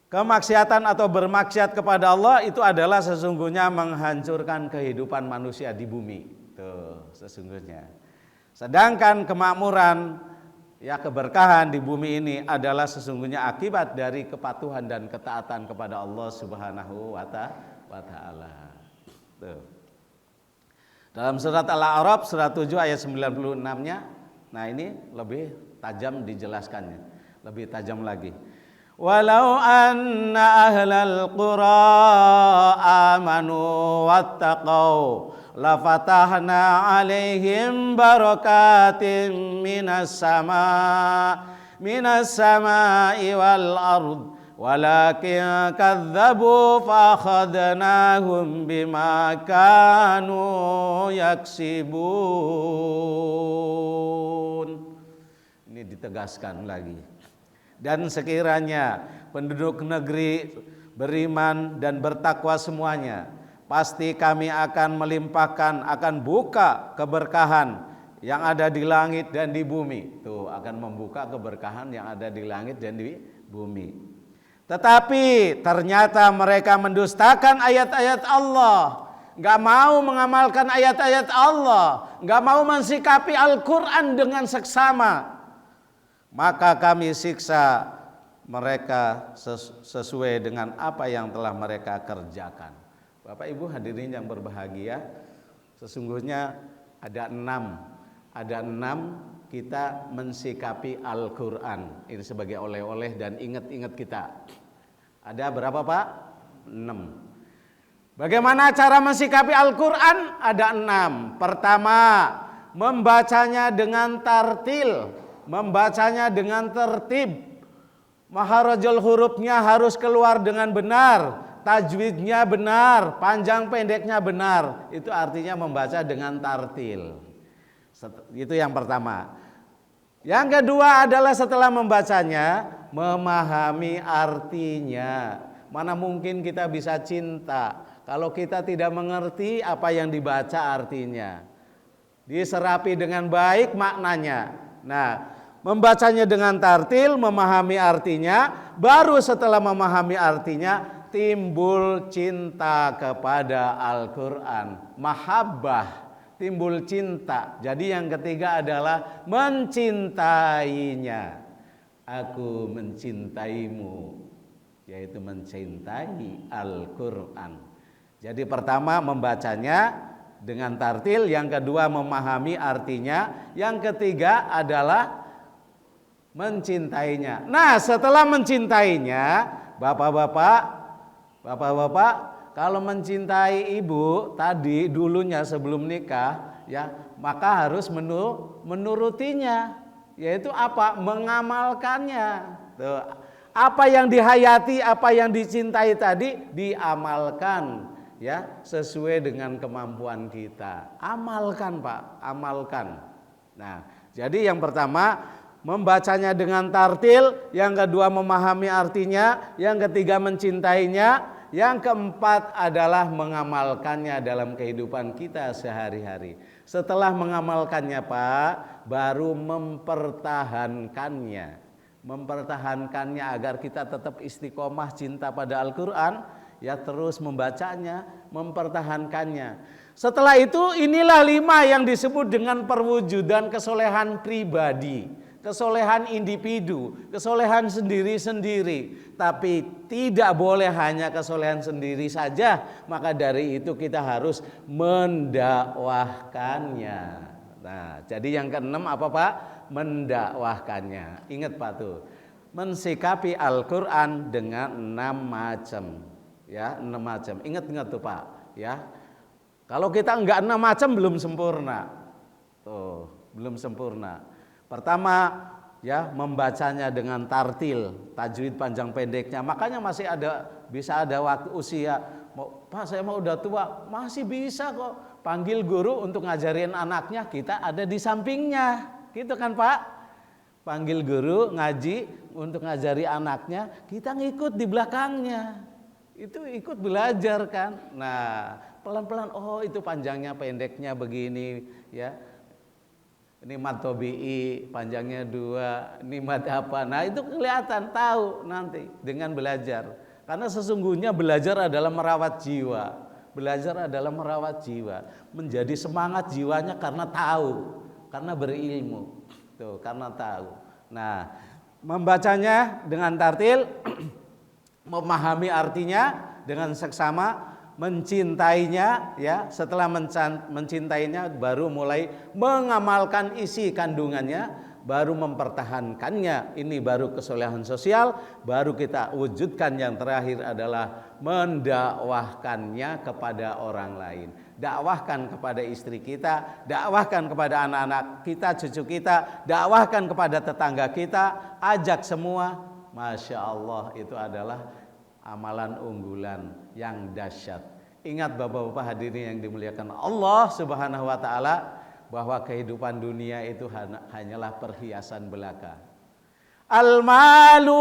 Kemaksiatan atau bermaksiat kepada Allah itu adalah sesungguhnya menghancurkan kehidupan manusia di bumi. Tuh, sesungguhnya. Sedangkan kemakmuran, ya keberkahan di bumi ini adalah sesungguhnya akibat dari kepatuhan dan ketaatan kepada Allah Subhanahu wa Ta'ala. Dalam surat Al-A'raf surat 7 ayat 96-nya, nah ini lebih tajam dijelaskannya, lebih tajam lagi. Walau anna ahlal qura amanu wattaqau lafatahna alaihim barakatin minas sama'i wal ard walakin kadzabu fa akhadnahum bima kanu yaksibun. Ini ditegaskan lagi. Dan sekiranya penduduk negeri beriman dan bertakwa semuanya, pasti kami akan melimpahkan, akan buka keberkahan yang ada di langit dan di bumi. Tuh, akan membuka keberkahan yang ada di langit dan di bumi. Tetapi ternyata mereka mendustakan ayat-ayat Allah, nggak mau mengamalkan ayat-ayat Allah, nggak mau mensikapi Al-Quran dengan seksama. Maka kami siksa mereka sesuai dengan apa yang telah mereka kerjakan. Bapak Ibu hadirin yang berbahagia, sesungguhnya ada enam kita mensikapi Al-Quran. Ini sebagai oleh-oleh dan ingat-ingat kita. Ada berapa Pak? 6. Bagaimana cara mensikapi Al-Quran? Ada 6. Pertama, membacanya dengan tartil, membacanya dengan tertib. Maharajul hurufnya harus keluar dengan benar, tajwidnya benar, panjang pendeknya benar. Itu artinya membaca dengan tartil. Itu yang pertama. Yang kedua adalah setelah membacanya, memahami artinya. Mana mungkin kita bisa cinta kalau kita tidak mengerti apa yang dibaca artinya. Diserapi dengan baik maknanya. Nah, membacanya dengan tartil, memahami artinya, baru setelah memahami artinya timbul cinta kepada Al-Quran. Mahabbah, timbul cinta. Jadi yang ketiga adalah mencintainya. Aku mencintaimu, yaitu mencintai Al-Quran. Jadi pertama membacanya dengan tartil, yang kedua memahami artinya, yang ketiga adalah mencintainya. Nah, setelah mencintainya, Bapak-bapak, kalau mencintai ibu tadi dulunya sebelum nikah, ya, maka harus menurutinya, yaitu apa? Mengamalkannya. Tuh, Apa yang dihayati, apa yang dicintai tadi diamalkan ya sesuai dengan kemampuan kita. Amalkan Pak, amalkan. Nah, jadi yang pertama membacanya dengan tartil, yang kedua memahami artinya, yang ketiga mencintainya, yang keempat adalah mengamalkannya dalam kehidupan kita sehari-hari. Setelah mengamalkannya Pak, baru mempertahankannya. Mempertahankannya agar kita tetap istiqomah cinta pada Al-Quran, ya terus membacanya, mempertahankannya. Setelah itu inilah 5 yang disebut dengan perwujudan kesolehan pribadi, kesolehan individu, kesolehan sendiri-sendiri. Tapi tidak boleh hanya kesolehan sendiri saja, maka dari itu kita harus mendakwahkannya. Nah, jadi yang keenam apa Pak? Mendakwahkannya. Ingat Pak tuh, mensikapi Al-Quran dengan 6 macam. Ya, 6 macam. Ingat tuh Pak. Ya, kalau kita enggak 6 macam belum sempurna. Tuh, belum sempurna. Pertama, ya membacanya dengan tartil, tajwid panjang pendeknya. Makanya masih bisa ada waktu usia. Pak saya mau udah tua, masih bisa kok panggil guru untuk ngajarin anaknya, kita ada di sampingnya. Gitu kan Pak? Panggil guru ngaji untuk ngajari anaknya, kita ngikut di belakangnya. Itu ikut belajar kan. Nah, pelan-pelan oh itu panjangnya pendeknya begini ya. Ini mad tobi'i panjangnya 2, ini mad apa. Nah, itu kelihatan tahu nanti dengan belajar. Karena sesungguhnya belajar adalah merawat jiwa. Belajar adalah merawat jiwa, menjadi semangat jiwanya karena tahu. Karena berilmu, tuh, karena tahu. Nah, membacanya dengan tartil, memahami artinya dengan seksama, mencintainya, ya. Setelah mencintainya, baru mulai mengamalkan isi kandungannya, baru mempertahankannya. Ini baru kesolehan sosial, baru kita wujudkan. Yang terakhir adalah mendakwahkannya kepada orang lain. Dakwahkan kepada istri kita, dakwahkan kepada anak-anak kita, cucu kita, dakwahkan kepada tetangga kita, ajak semua. Masya Allah, itu adalah amalan unggulan yang dahsyat. Ingat Bapak-bapak hadirin yang dimuliakan Allah Subhanahu wa taala, bahwa kehidupan dunia itu hanyalah perhiasan belaka. Al-malu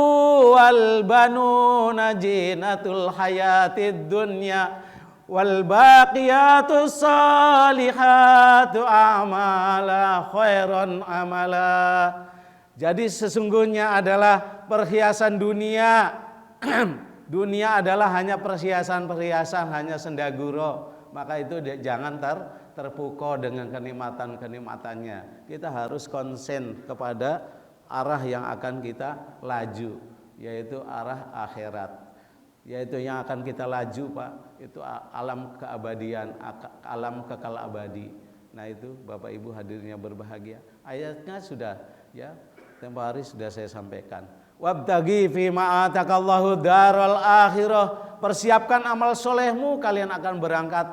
wal banuna zinatul hayatid dunya wal baqiyatus salihatu amala khairan amala. Jadi sesungguhnya adalah perhiasan dunia. Dunia adalah hanya perhiasan-perhiasan, hanya sendaguro. Maka itu jangan terpukau dengan kenikmatan-kenikmatannya. Kita harus konsen kepada arah yang akan kita laju, yaitu arah akhirat. Yaitu yang akan kita laju Pak, itu alam keabadian, alam kekal abadi. Nah itu Bapak Ibu hadirin yang berbahagia. Ayatnya sudah ya, tempo hari sudah saya sampaikan. Wabtaghi fima atakallahu daral akhirah. Persiapkan amal solehmu, kalian akan berangkat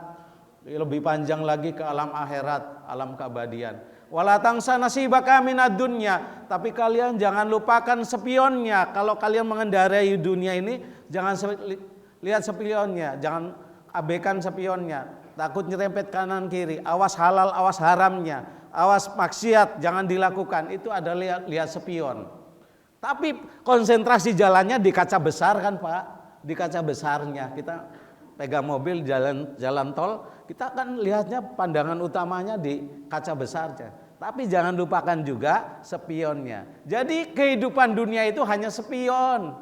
lebih panjang lagi ke alam akhirat, alam keabadian. Wala tangsa nasibaka minad dunya, tapi kalian jangan lupakan spionnya. Kalau kalian mengendarai dunia ini, jangan lihat spionnya, jangan abaikan spionnya. Takut nyerempet kanan kiri, awas halal, awas haramnya, awas maksiat jangan dilakukan. Itu ada lihat spion. Tapi konsentrasi jalannya di kaca besar kan Pak, di kaca besarnya. Kita pegang mobil jalan tol, kita kan lihatnya pandangan utamanya di kaca besarnya. Tapi jangan lupakan juga spionnya. Jadi kehidupan dunia itu hanya spion.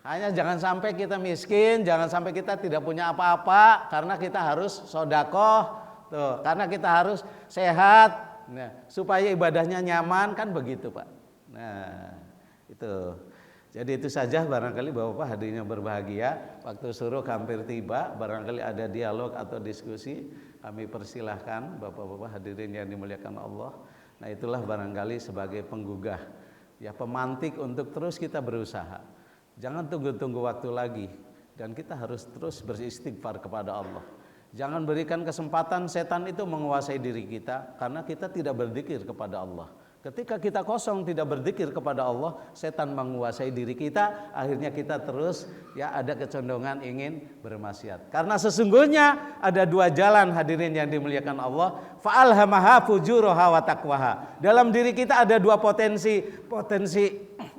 Hanya jangan sampai kita miskin, jangan sampai kita tidak punya apa-apa, karena kita harus sodakoh, tuh, karena kita harus sehat, nah, supaya ibadahnya nyaman kan begitu Pak. Nah itu. Jadi itu saja barangkali Bapak hadirin yang berbahagia, waktu suruh hampir tiba, barangkali ada dialog atau diskusi, kami persilahkan Bapak-bapak hadirin yang dimuliakan Allah. Nah itulah barangkali sebagai penggugah, ya pemantik untuk terus kita berusaha. Jangan tunggu-tunggu waktu lagi, dan kita harus terus beristighfar kepada Allah. Jangan berikan kesempatan setan itu menguasai diri kita, karena kita tidak berzikir kepada Allah. Ketika kita kosong tidak berzikir kepada Allah, setan menguasai diri kita, akhirnya kita terus ya ada kecondongan ingin bermaksiat. Karena sesungguhnya ada dua jalan hadirin yang dimuliakan Allah, fa'alhamaha fujuraha wa taqwaha. Dalam diri kita ada dua potensi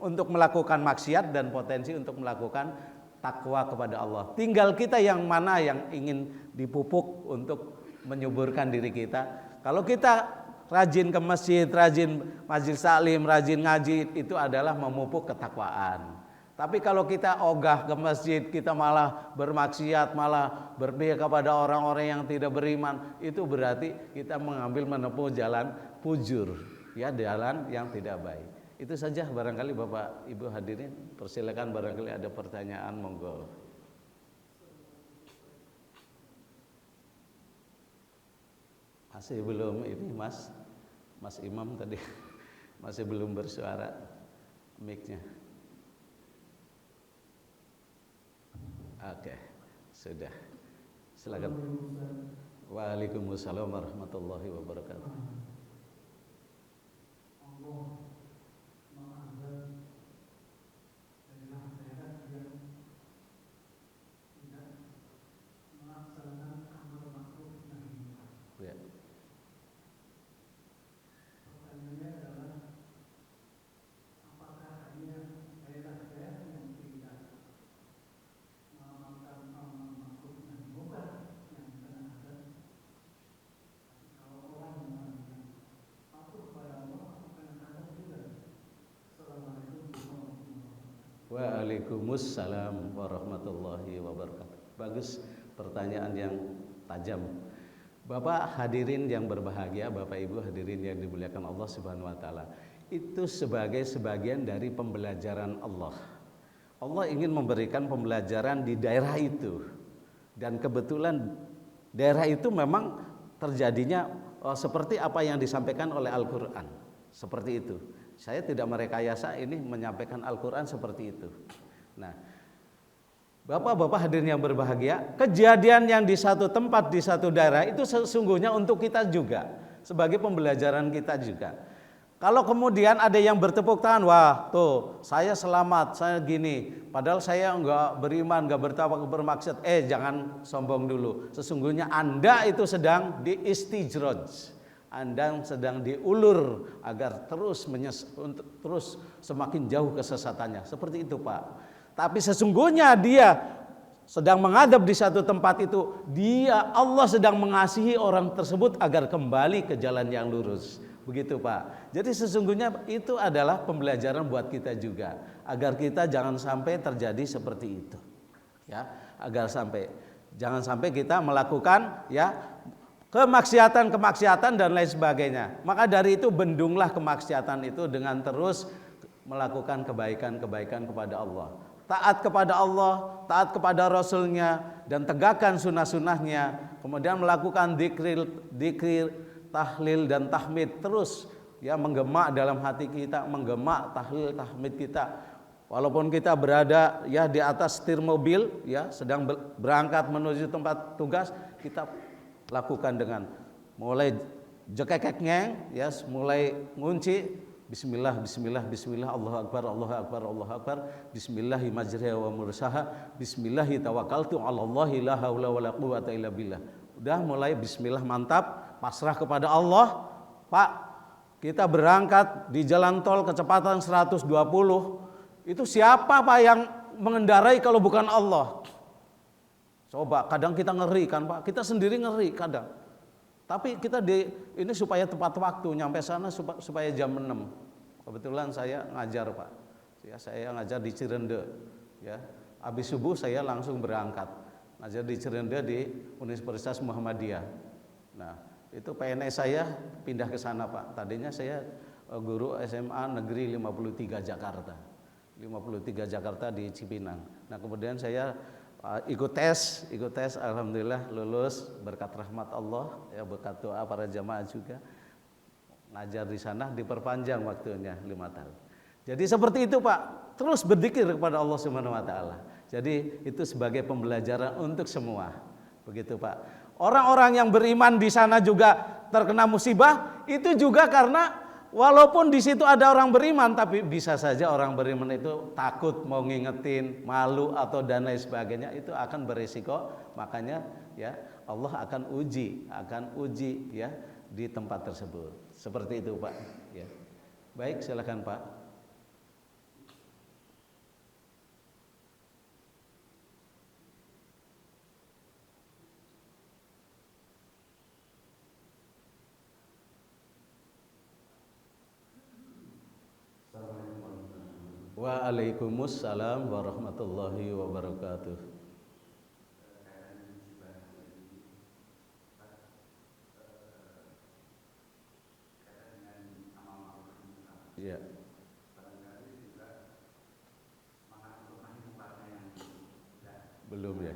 untuk melakukan maksiat dan potensi untuk melakukan takwa kepada Allah. Tinggal kita yang mana yang ingin dipupuk untuk menyuburkan diri kita. Kalau kita rajin ke masjid, rajin majelis taklim, rajin ngaji, itu adalah memupuk ketakwaan. Tapi kalau kita ogah ke masjid, kita malah bermaksiat, malah berpihak kepada orang-orang yang tidak beriman, itu berarti kita menempuh jalan fujur, ya, jalan yang tidak baik. Itu saja barangkali Bapak Ibu hadirin, persilakan barangkali ada pertanyaan, monggo. Masih belum ini Mas Imam tadi masih belum bersuara mic-nya. Oke, sudah. Silakan. Waalaikumsalam warahmatullahi wabarakatuh. Waalaikumsalam warahmatullahi wabarakatuh. Bagus, pertanyaan yang tajam. Bapak hadirin yang berbahagia, Bapak Ibu hadirin yang dimuliakan Allah Subhanahu wa taala. Itu sebagai sebagian dari pembelajaran Allah. Allah ingin memberikan pembelajaran di daerah itu. Dan kebetulan daerah itu memang terjadinya seperti apa yang disampaikan oleh Al-Qur'an. Seperti itu. Saya tidak merekayasa ini menyampaikan Al-Quran seperti itu. Nah, Bapak-bapak hadirin yang berbahagia, kejadian yang di satu tempat, di satu daerah itu sesungguhnya untuk kita juga, sebagai pembelajaran kita juga. Kalau kemudian ada yang bertepuk tangan, wah tuh saya selamat, saya gini, padahal saya enggak beriman, enggak bertakwa, bermaksud, jangan sombong dulu. Sesungguhnya Anda itu sedang diistijroj. Anda sedang diulur agar terus semakin jauh kesesatannya. Seperti itu, Pak. Tapi sesungguhnya dia sedang menghadap di satu tempat itu, Allah sedang mengasihi orang tersebut agar kembali ke jalan yang lurus. Begitu, Pak. Jadi sesungguhnya itu adalah pembelajaran buat kita juga, agar kita jangan sampai terjadi seperti itu. Ya, jangan sampai kita melakukan kemaksiatan dan lain sebagainya. Maka dari itu bendunglah kemaksiatan itu dengan terus melakukan kebaikan-kebaikan kepada Allah. Taat kepada Allah, taat kepada Rasulnya, dan tegakkan sunnah-sunnahnya. Kemudian melakukan dzikir, tahlil dan tahmid terus menggema dalam hati kita, menggema tahlil tahmid kita. Walaupun kita berada di atas setir mobil, sedang berangkat menuju tempat tugas, kita lakukan dengan mulai jekekeknya, mulai ngunci, bismillah, bismillah, bismillah, Allahu akbar, Allahu akbar, Allahu akbar, bismillahi majriha wa mursaha, bismillahi tawakkaltu 'alallahi la haula wala quwwata illa billah. Udah mulai bismillah, mantap, pasrah kepada Allah. Pak, kita berangkat di jalan tol kecepatan 120. Itu siapa Pak yang mengendarai kalau bukan Allah? Coba, kadang kita ngeri kan Pak, kita sendiri ngeri kadang. Tapi kita ini supaya tepat waktu, nyampe sana supaya jam 6. Kebetulan saya ngajar Pak, saya ngajar di Cirende. Habis subuh saya langsung berangkat, ngajar di Cirende di Universitas Muhammadiyah. Nah, itu PNS saya pindah ke sana Pak. Tadinya saya guru SMA Negeri 53 Jakarta. 53 Jakarta di Cipinang. Nah, kemudian saya ikut tes, alhamdulillah lulus berkat rahmat Allah, berkat doa para jamaah juga. Ngajar di sana diperpanjang waktunya 5 tahun. Jadi seperti itu Pak, terus berzikir kepada Allah Subhanahu wa taala. Jadi itu sebagai pembelajaran untuk semua. Begitu Pak. Orang-orang yang beriman di sana juga terkena musibah, itu juga karena walaupun di situ ada orang beriman, tapi bisa saja orang beriman itu takut mau ngingetin, malu atau dan lain sebagainya, itu akan berisiko. Makanya ya Allah akan uji ya di tempat tersebut. Seperti itu Pak. Ya. Baik, silakan Pak. Waalaikumsalam warahmatullahi wabarakatuh. Ya. Belum ya.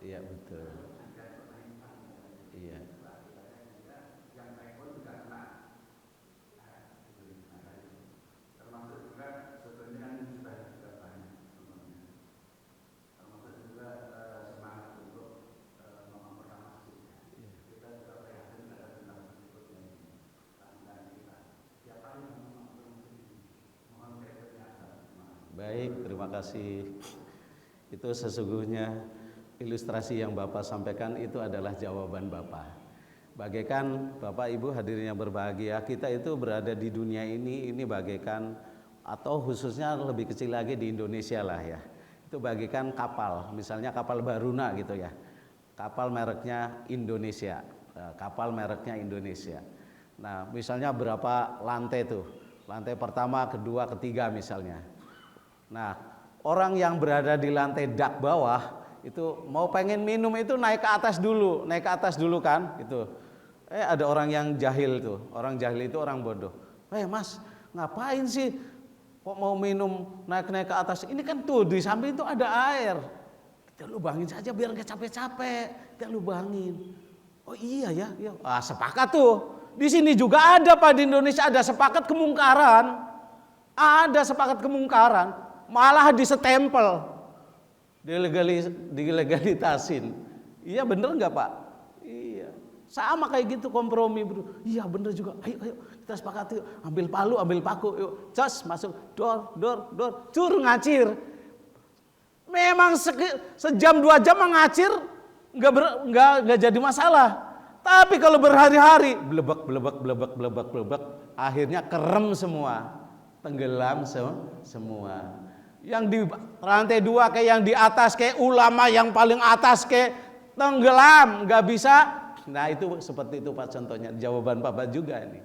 Iya betul. Iya. Baik, terima kasih. Itu sesungguhnya ilustrasi yang Bapak sampaikan itu adalah jawaban Bapak. Bagaikan Bapak Ibu hadirin yang berbahagia, kita itu berada di dunia ini bagaikan, atau khususnya lebih kecil lagi di Indonesia lah ya. Itu bagaikan kapal, misalnya kapal Baruna gitu ya. Kapal mereknya Indonesia. Kapal mereknya Indonesia. Nah, misalnya berapa lantai tuh? Lantai pertama, kedua, ketiga misalnya. Nah, orang yang berada di lantai dak bawah itu mau pengen minum itu naik ke atas dulu kan gitu. Ada orang yang jahil tuh, orang jahil itu orang bodoh. Mas, ngapain sih kok mau minum naik ke atas? Ini kan tuh di samping itu ada air. Kita lubangin saja biar nggak capek-capek. Kita lubangin. Oh iya ya. Sepakat tuh. Di sini juga ada Pak, di Indonesia ada sepakat kemungkaran. Ada sepakat kemungkaran. Malah disetempel, dilegalitasin. Iya bener nggak Pak? Iya, sama kayak gitu kompromi bro. Iya bener juga. Ayo kita sepakat yuk. Ambil palu, ambil paku, yuk. Cos masuk, dor, cur ngacir. Memang sejam 2 jam ngacir nggak jadi masalah. Tapi kalau berhari-hari blebek, akhirnya kerem semua, tenggelam semua. Yang di lantai 2 kayak yang di atas kayak ulama yang paling atas kayak tenggelam, nggak bisa. Nah itu seperti itu Pak contohnya, jawaban Bapak juga ini.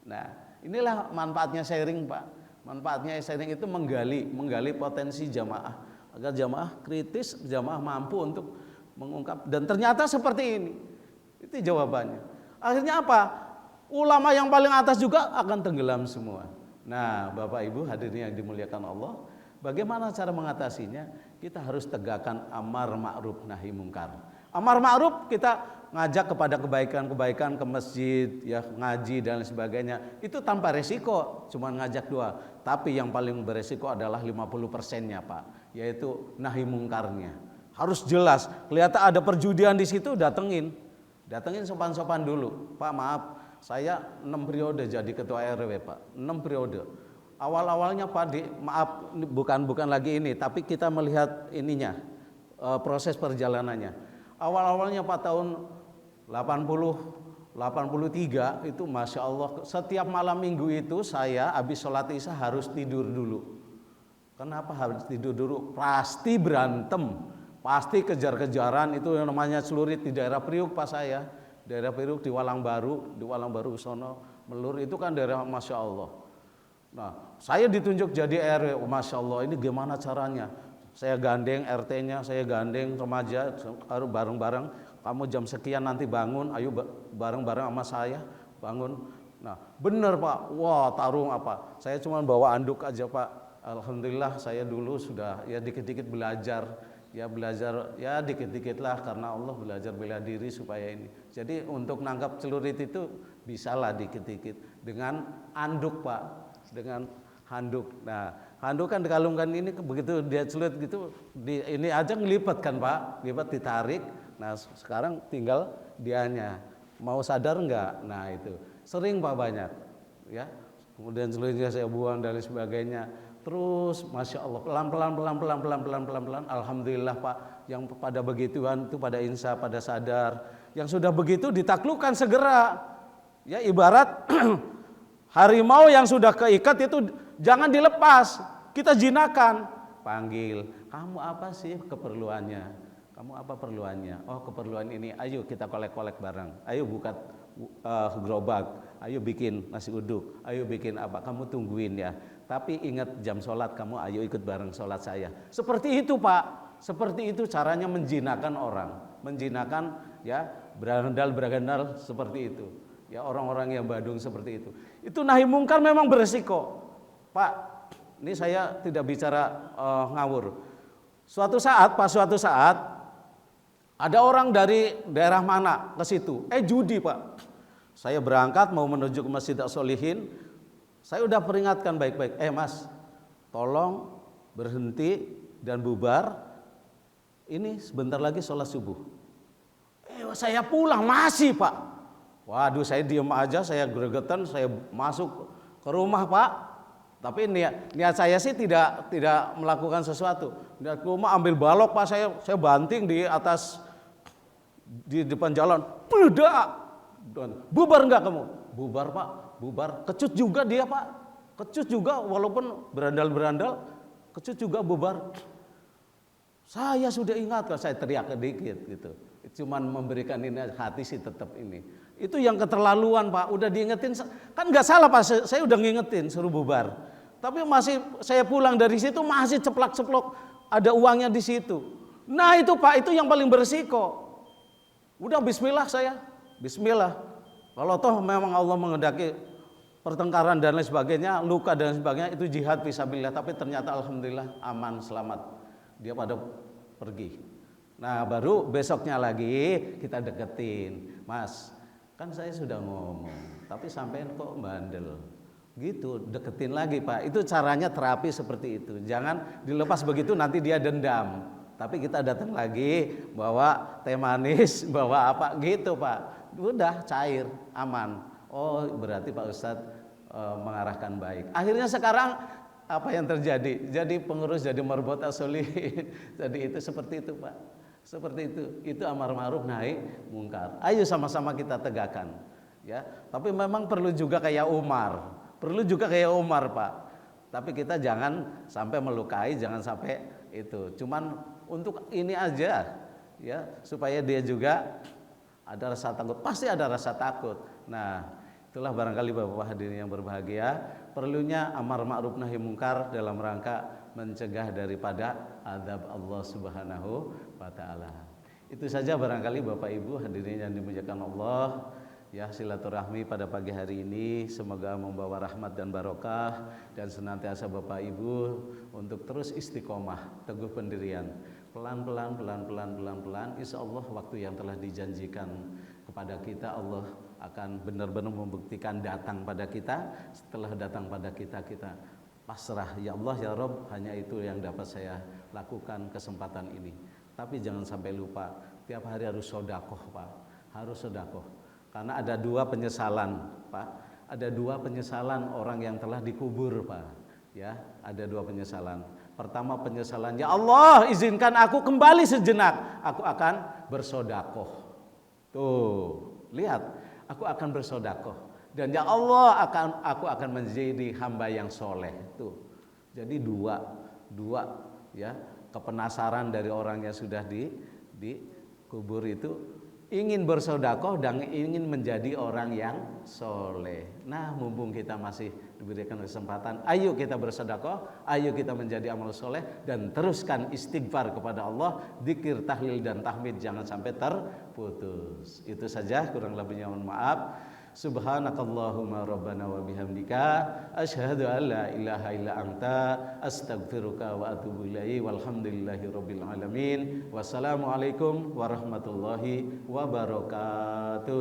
Nah inilah manfaatnya sharing Pak. Manfaatnya sharing itu menggali potensi jamaah agar jamaah kritis, jamaah mampu untuk mengungkap. Dan ternyata seperti ini. Itu jawabannya. Akhirnya apa? Ulama yang paling atas juga akan tenggelam semua. Nah Bapak Ibu hadirin yang dimuliakan Allah, bagaimana cara mengatasinya? Kita harus tegakkan amar ma'ruf nahi mungkar. Amar ma'ruf kita ngajak kepada kebaikan-kebaikan ke masjid, ya ngaji dan sebagainya. Itu tanpa resiko, cuma ngajak doa. Tapi yang paling beresiko adalah 50%-nya Pak, yaitu nahi mungkarnya. Harus jelas. Kelihatan ada perjudian di situ, datengin sopan-sopan dulu. Pak maaf, saya 6 periode jadi ketua RW Pak, 6 periode. Awal-awalnya Pak, maaf bukan lagi ini, tapi kita melihat ininya, proses perjalanannya. Awal-awalnya Pak tahun 83 itu Masya Allah, setiap malam minggu itu saya habis sholat isya harus tidur dulu. Kenapa harus tidur dulu? Pasti berantem, pasti kejar-kejaran, itu yang namanya celurit di daerah Priuk Pak saya. Daerah Priuk di Walang Baru sono Melur itu kan daerah Masya Allah. Nah, saya ditunjuk jadi RW, Masya Allah ini gimana caranya? Saya gandeng RT-nya, saya gandeng remaja, bareng-bareng, kamu jam sekian nanti bangun, ayo bareng-bareng sama saya, bangun. Nah, bener Pak, wah tarung apa, saya cuma bawa anduk aja Pak. Alhamdulillah saya dulu sudah ya dikit-dikit belajar ya dikit-dikit lah, karena Allah belajar bela diri supaya ini. Jadi untuk nangkap celurit itu bisalah dikit-dikit dengan anduk Pak, dengan handuk. Nah, handuk kan dikalungkan ini, begitu dia celurit gitu, ini aja ngelipet kan Pak, lipat ditarik, Nah sekarang tinggal dianya mau sadar enggak. Nah itu sering Pak banyak ya. Kemudian selanjutnya saya buang dan sebagainya. Terus Masya Allah pelan-pelan. Alhamdulillah Pak, yang pada begituan itu pada insya, pada sadar. Yang sudah begitu ditaklukkan segera. Ya ibarat harimau yang sudah keikat itu jangan dilepas, kita jinakan. Panggil, kamu apa sih keperluannya? Kamu apa perluannya? Oh keperluan ini, ayo kita kolek-kolek bareng. Ayo buka gerobak, ayo bikin nasi uduk, ayo bikin apa, kamu tungguin ya. Tapi ingat jam sholat kamu ayo ikut bareng sholat saya. Seperti itu Pak, seperti itu caranya menjinakan orang. Menjinakan ya, beragandal seperti itu. Ya orang-orang yang badung seperti itu. Itu nahi mungkar memang beresiko Pak. Ini saya tidak bicara ngawur. Suatu saat ada orang dari daerah mana ke situ, judi Pak. Saya berangkat mau menuju ke Masjid As-Solihin. Saya udah peringatkan baik-baik. Mas, tolong berhenti dan bubar. Ini sebentar lagi sholat subuh. Saya pulang masih Pak. Waduh, saya diem aja, saya gregetan, saya masuk ke rumah Pak. Tapi niat saya sih tidak melakukan sesuatu. Niat ke rumah ambil balok Pak, saya banting di atas di depan jalan. Peledak. Bubar enggak kamu? Bubar Pak, bubar. Kecut juga dia Pak. Kecut juga walaupun berandal, kecut juga bubar. Saya sudah ingatkan, saya teriak sedikit gitu. Cuman memberikan ini hati sih tetap ini. Itu yang keterlaluan Pak, udah diingetin kan nggak salah Pak, saya udah ngingetin suruh bubar. Tapi masih saya pulang dari situ masih ceplok-ceplok ada uangnya di situ. Nah itu Pak, itu yang paling beresiko. Udah bismillah saya, bismillah. Kalau toh memang Allah menghendaki pertengkaran dan lain sebagainya, luka dan sebagainya, itu jihad fisabilillah. Tapi ternyata alhamdulillah aman, selamat. Dia pada pergi. Nah baru besoknya lagi kita deketin, Mas, kan saya sudah ngomong, tapi sampean kok bandel. Gitu, deketin lagi Pak. Itu caranya terapi seperti itu. Jangan dilepas begitu nanti dia dendam. Tapi kita datang lagi bawa teh manis, bawa apa gitu Pak. Udah cair, aman. Oh berarti Pak Ustadz mengarahkan baik. Akhirnya sekarang apa yang terjadi? Jadi pengurus jadi marbot as-solihin. Jadi itu seperti itu Pak. Seperti itu amar ma'ruf nahi mungkar. Ayo sama-sama kita tegakkan ya. Tapi memang perlu juga kayak Umar. Perlu juga kayak Umar Pak. Tapi kita jangan sampai melukai, jangan sampai itu. Cuman untuk ini aja ya, supaya dia juga ada rasa takut. Pasti ada rasa takut. Nah, itulah barangkali Bapak hadirin yang berbahagia, perlunya amar ma'ruf nahi mungkar dalam rangka mencegah daripada azab Allah Subhanahu wa taala. Itu saja barangkali Bapak Ibu hadirin yang dimuliakan Allah. Ya, silaturahmi pada pagi hari ini semoga membawa rahmat dan barokah dan senantiasa Bapak Ibu untuk terus istiqomah, teguh pendirian. Pelan-pelan insya Allah waktu yang telah dijanjikan kepada kita Allah akan benar-benar membuktikan datang pada kita. Setelah datang pada kita, kita pasrah, ya Allah ya Rabb, hanya itu yang dapat saya lakukan kesempatan ini. Tapi jangan sampai lupa, tiap hari harus sedekah Pak, harus sedekah. Karena ada dua penyesalan Pak, ada dua penyesalan orang yang telah dikubur Pak. Ya, ada dua penyesalan. Pertama penyesalan, ya Allah izinkan aku kembali sejenak, aku akan bersedekah. Tuh, lihat, aku akan bersedekah. Dan ya Allah aku akan menjadi hamba yang soleh. Tuh. Jadi dua ya, kepenasaran dari orang yang sudah dikubur itu ingin bersedekah dan ingin menjadi orang yang soleh. Nah, mumpung kita masih diberikan kesempatan, ayo kita bersedekah, ayo kita menjadi amal soleh dan teruskan istighfar kepada Allah, dzikir, tahlil dan tahmid jangan sampai terputus. Itu saja, kurang lebihnya mohon maaf. Subhanakallahumma rabbana wa bihamdika asyhadu an la ilaha illa anta astaghfiruka wa atubu ilaihi walhamdulillahi rabbil alamin. Wassalamualaikum warahmatullahi wabarakatuh.